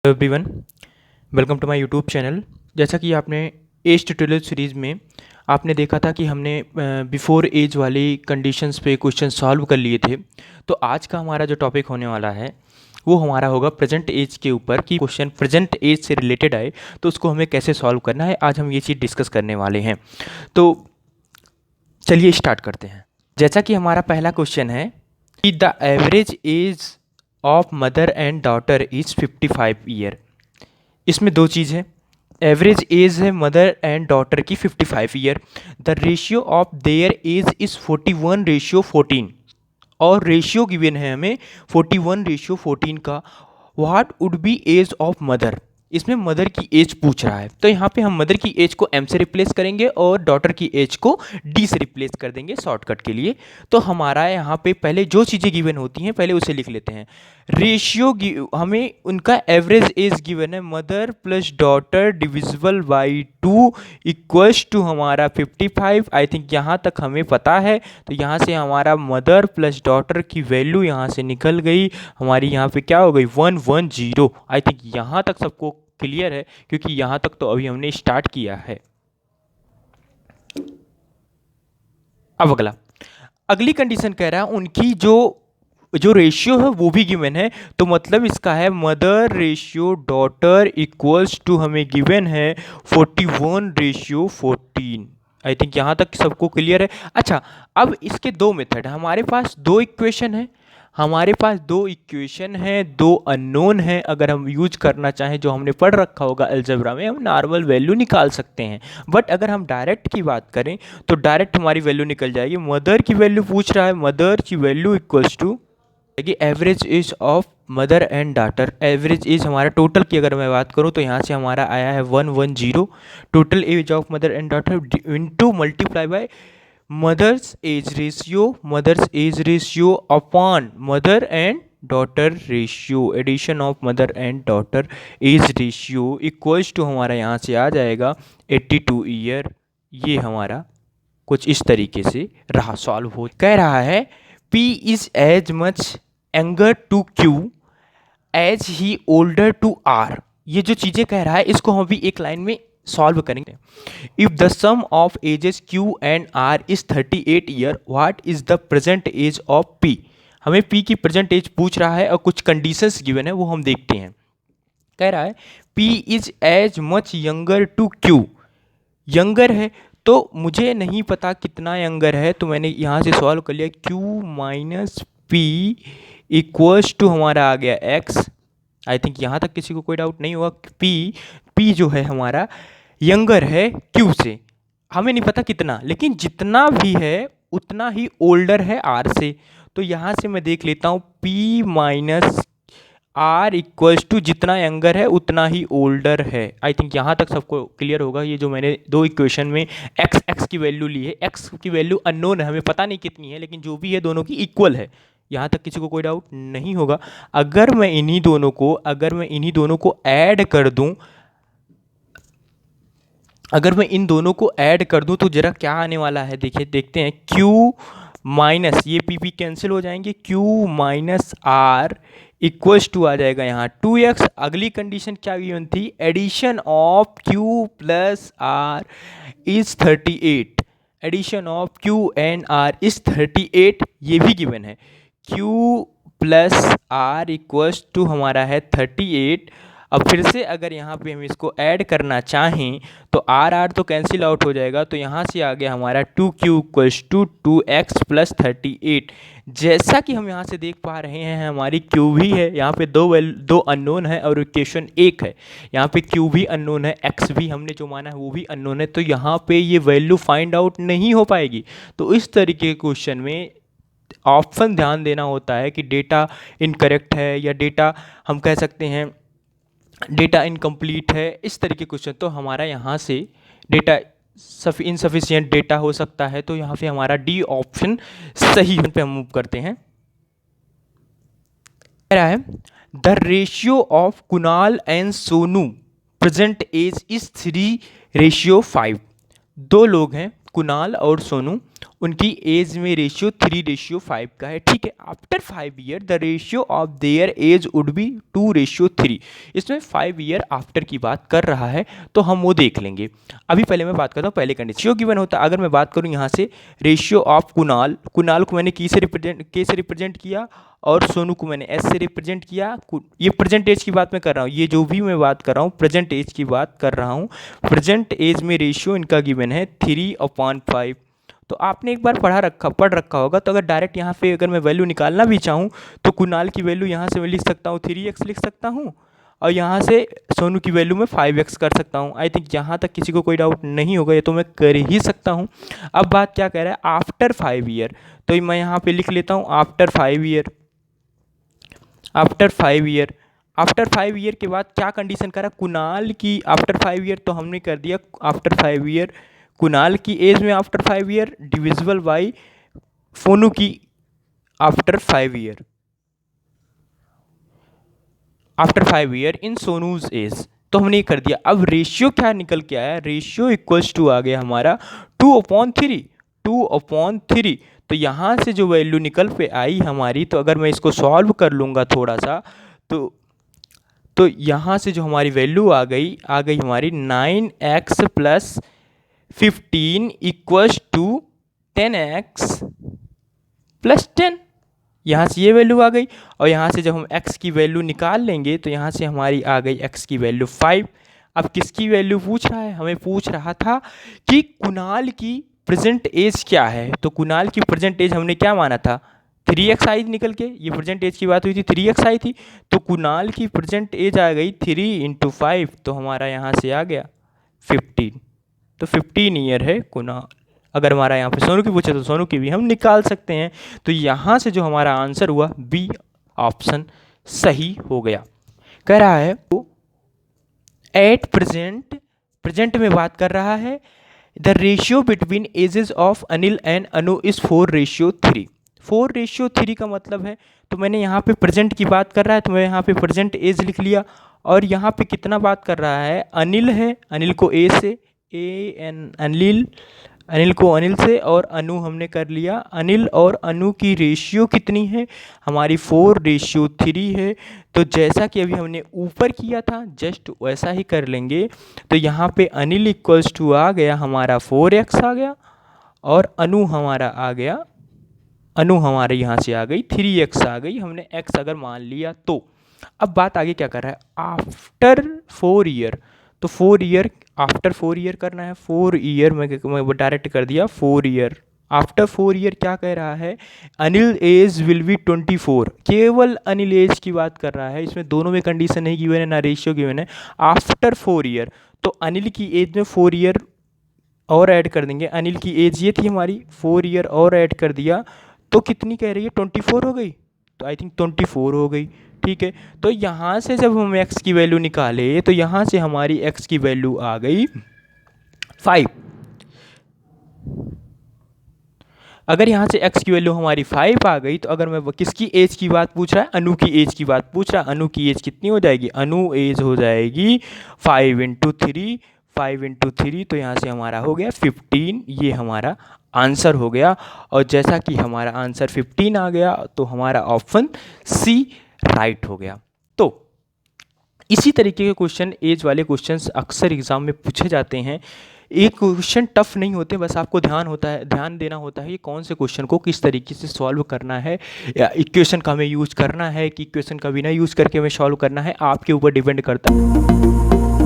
Everyone, welcome to my YouTube channel. जैसा कि आपने एज ट्यूटोरियल सीरीज़ में आपने देखा था कि हमने बिफोर एज वाली कंडीशंस पे क्वेश्चन सॉल्व कर लिए थे। तो आज का हमारा जो टॉपिक होने वाला है वो हमारा होगा प्रेजेंट एज के ऊपर कि क्वेश्चन प्रेजेंट एज से रिलेटेड आए तो उसको हमें कैसे सॉल्व करना है। आज हम ये चीज़ डिस्कस करने वाले हैं। तो चलिए स्टार्ट करते हैं। जैसा कि हमारा पहला क्वेश्चन है कि the average age of mother and daughter is 55 year. इसमें दो चीज़ है, एवरेज एज है मदर एंड डॉटर की 55 year. The ratio of their age is 41:14 और रेशियो गिवन है हमें 41:14 का। What would be age of mother, इसमें मदर की एज पूछ रहा है। तो यहाँ पे हम मदर की एज को m से रिप्लेस करेंगे और डॉटर की एज को d से रिप्लेस कर देंगे शॉर्टकट के लिए। तो हमारा यहाँ पे पहले जो चीज़ें गिवन होती हैं पहले उसे लिख लेते हैं। रेशियो हमें उनका एवरेज एज गिवन है mother plus daughter divisible by 2 equals to हमारा 55। आई थिंक यहाँ तक हमें पता है। तो यहाँ से हमारा मदर प्लस डॉटर की वैल्यू यहाँ से निकल गई, हमारी यहाँ पे क्या हो गई 110। आई थिंक यहाँ तक सबको क्लियर है क्योंकि यहाँ तक तो अभी हमने स्टार्ट किया है। अब अगली कंडीशन कह रहा है उनकी जो रेशियो है वो भी गिवन है। तो मतलब इसका है mother ratio daughter equals to हमें गिवन है 41:14। आई थिंक यहाँ तक सबको क्लियर है। अच्छा, अब इसके दो मेथड है, हमारे पास दो इक्वेशन है, दो अननोन है। अगर हम यूज करना चाहें जो हमने पढ़ रखा होगा अलजेब्रा में, हम नॉर्मल वैल्यू निकाल सकते हैं। बट अगर हम डायरेक्ट की बात करें तो डायरेक्ट हमारी वैल्यू निकल जाएगी। मदर की वैल्यू पूछ रहा है, मदर की value equals to average age of mother and daughter. Average age हमारा टोटल की अगर मैं बात करूं तो यहाँ से हमारा आया है 110 total age of mother and daughter into multiply by mother's age ratio upon mother and daughter ratio, addition of mother and daughter age ratio equals to हमारा यहाँ से आ जाएगा 82 ईयर। ये हमारा कुछ इस तरीके से रहा, सॉल्व हो। कह रहा है P is as much younger to Q as he older to R। ये जो चीज़ें कह रहा है इसको हम भी एक लाइन में सॉल्व करेंगे। If the sum of ages Q and R is 38 year, what is the present age of P। हमें P की प्रेजेंट एज पूछ रहा है और कुछ कंडीशंस गिवन है वो हम देखते हैं। कह रहा है P is as much younger to Q, younger है तो मुझे नहीं पता कितना यंगर है, तो मैंने यहाँ से सॉल्व कर लिया। Q minus P equals to हमारा आ गया X। आई थिंक यहाँ तक किसी को कोई डाउट नहीं हुआ। P जो है हमारा यंगर है Q से, हमें नहीं पता कितना, लेकिन जितना भी है उतना ही ओल्डर है R से। तो यहाँ से मैं देख लेता हूँ P minus R equals to जितना यंगर है उतना ही ओल्डर है। आई थिंक यहाँ तक सबको क्लियर होगा। ये जो मैंने दो इक्वेशन में एक्स की वैल्यू ली है, एक्स की वैल्यू अननोन है, हमें पता नहीं कितनी है, लेकिन जो भी है दोनों की इक्वल है। यहाँ तक किसी को कोई डाउट नहीं होगा। अगर मैं इन्हीं दोनों को ऐड कर दूं, अगर मैं इन दोनों को ऐड कर दूं तो जरा क्या आने वाला है, देखिए देखते हैं। Q माइनस ये पी कैंसिल हो जाएंगे, Q minus R equals to आ जाएगा यहाँ 2x। अगली कंडीशन क्या गिवन थी, addition of Q plus R is 38, addition of Q and R is 38, ये भी गिवन है। Q plus R equals to हमारा है 38। अब फिर से अगर यहाँ पे हम इसको ऐड करना चाहें तो आर तो कैंसिल आउट हो जाएगा, तो यहाँ से आ गया हमारा 2Q equals to 2x plus 38। जैसा कि हम यहाँ से देख पा रहे हैं हमारी Q भी है, यहाँ पे दो अननोन है और इक्वेशन एक है। यहाँ पे Q भी अननोन है, X भी हमने जो माना है वो भी अननोन है, तो यहाँ पे ये वैल्यू फाइंड आउट नहीं हो पाएगी। तो इस तरीके के क्वेश्चन में ऑप्शन ध्यान देना होता है कि डेटा इनकरेक्ट है या डेटा हम कह सकते हैं डेटा इनकम्प्लीट है, इस तरीके क्वेश्चन। तो हमारा यहाँ से डेटा इनसफिशिएंट डेटा हो सकता है, तो यहाँ पे हमारा डी ऑप्शन सही पे हम मूव करते हैं। कह रहा है the ratio of Kunal and Sonu present age is 3:5। दो लोग हैं कुणाल और सोनू, उनकी एज में रेशियो 3:5 का है, ठीक है। After 5 year the ratio of their age would be 2:3। इसमें 5 ईयर आफ्टर की बात कर रहा है, तो हम वो देख लेंगे। अभी पहले मैं बात करता हूँ पहले कंडीशन रेशियो गिवन होता है। अगर मैं बात करूँ यहाँ से रेशियो ऑफ कुणाल को मैंने के से रिप्रेजेंट किया और सोनू को मैंने एस से रिप्रेजेंट किया। ये प्रेजेंट एज की बात मैं कर रहा हूँ, ये जो भी मैं बात कर रहा हूँ प्रेजेंट एज की बात कर रहा हूँ। प्रेजेंट एज में रेशियो इनका गिवन है 3/5। तो आपने एक बार पढ़ रखा होगा। तो अगर डायरेक्ट यहाँ पे अगर मैं वैल्यू निकालना भी चाहूँ तो कुणाल की वैल्यू यहाँ से मैं लिख सकता हूँ 3x लिख सकता हूँ, और यहाँ से सोनू की वैल्यू में 5x कर सकता हूँ। आई थिंक यहाँ तक किसी को कोई डाउट नहीं होगा, ये तो मैं कर ही सकता हूँ। अब बात क्या कह रहा है, आफ्टर 5 ईयर। तो मैं यहाँ पे लिख लेता हूँ after 5 year. After 5 year, after 5 year के बाद क्या कंडीशन करा, कुणाल की आफ्टर 5 ईयर, तो हमने कर दिया आफ्टर 5 ईयर कुणाल की एज में आफ्टर 5 ईयर डिविजिबल बाई फोनू की after 5 year, after 5 year in Sonu's age. तो हमने ये कर दिया। अब रेशियो क्या निकल के आया, रेशियो इक्वल्स टू आ गया हमारा 2/3, 2/3। तो यहाँ से जो वैल्यू निकल पे आई हमारी, तो अगर मैं इसको सॉल्व कर लूँगा थोड़ा सा, तो यहाँ से जो हमारी वैल्यू आ गई हमारी 9x + 15 = 10x + 10। यहाँ से ये वैल्यू आ गई, और यहाँ से जब हम x की वैल्यू निकाल लेंगे तो यहाँ से हमारी आ गई x की वैल्यू 5। अब किसकी वैल्यू पूछ रहा है, हमें पूछ रहा था कि कुणाल की प्रेजेंट एज क्या है। तो कुणाल की प्रेजेंट एज हमने क्या माना था, 3x आई निकल के, ये प्रेजेंट एज की बात हुई थी, 3x आई थी। तो कुणाल की प्रेजेंट एज आ गई 3 × 5, तो हमारा यहाँ से आ गया 15। तो 15 ईयर है कुणाल। अगर हमारा यहाँ पे सोनू की पूछे तो सोनू की भी हम निकाल सकते हैं। तो यहाँ से जो हमारा आंसर हुआ बी ऑप्शन सही हो गया। कह रहा है तो एट प्रेजेंट में बात कर रहा है, the ratio between ages of Anil and Anu is 4:3। 4:3 का मतलब है, तो मैंने यहाँ पे प्रेजेंट की बात कर रहा है तो मैं यहाँ पे प्रेजेंट एज लिख लिया। और यहाँ पे कितना बात कर रहा है, अनिल है, अनिल को ए से अनिल को अनिल से, और अनु हमने कर लिया। अनिल और अनु की रेशियो कितनी है हमारी, 4:3 है। तो जैसा कि अभी हमने ऊपर किया था जस्ट वैसा ही कर लेंगे। तो यहाँ पे अनिल इक्वल्स टू आ गया हमारा 4x आ गया, और अनु हमारा आ गया, अनु हमारे यहाँ से आ गई 3x आ गई, हमने x अगर मान लिया तो। अब बात आगे क्या कर रहा है, आफ्टर 4 ईयर। तो 4 ईयर, आफ्टर 4 ईयर करना है। 4 ईयर मैं डायरेक्ट कर दिया 4 ईयर। आफ्टर 4 ईयर क्या कह रहा है, अनिल एज विल बी 24। केवल अनिल एज की बात कर रहा है, इसमें दोनों में कंडीशन नहीं गिवन है, ना रेशियो गिवन है। आफ्टर 4 ईयर, तो अनिल की एज में 4 ईयर और ऐड कर देंगे। अनिल की एज ये थी हमारी, 4 ईयर और ऐड कर दिया, तो कितनी कह रही है, 24 हो गई। तो आई थिंक 24 हो गई, ठीक है। तो यहाँ से जब हम x की वैल्यू निकाले तो यहाँ से हमारी x की वैल्यू आ गई 5। अगर यहाँ से x की वैल्यू हमारी 5 आ गई, तो अगर मैं किसकी एज की बात पूछ रहा है, अनु की एज की बात पूछ रहा है। अनु की एज कितनी हो जाएगी, अनु एज हो जाएगी 5 × 3, 5 × 3, तो यहाँ से हमारा हो गया 15। ये हमारा आंसर हो गया। और जैसा कि हमारा आंसर 15 आ गया, तो हमारा ऑप्शन सी राइट हो गया। तो इसी तरीके के क्वेश्चन, एज वाले क्वेश्चंस अक्सर एग्जाम में पूछे जाते हैं। एक क्वेश्चन टफ नहीं होते, बस आपको ध्यान देना होता है कि कौन से क्वेश्चन को किस तरीके से सॉल्व करना है, या इक्वेशन का हमें यूज करना है कि इक्वेशन का बिना यूज करके हमें सॉल्व करना है, आपके ऊपर डिपेंड करता है।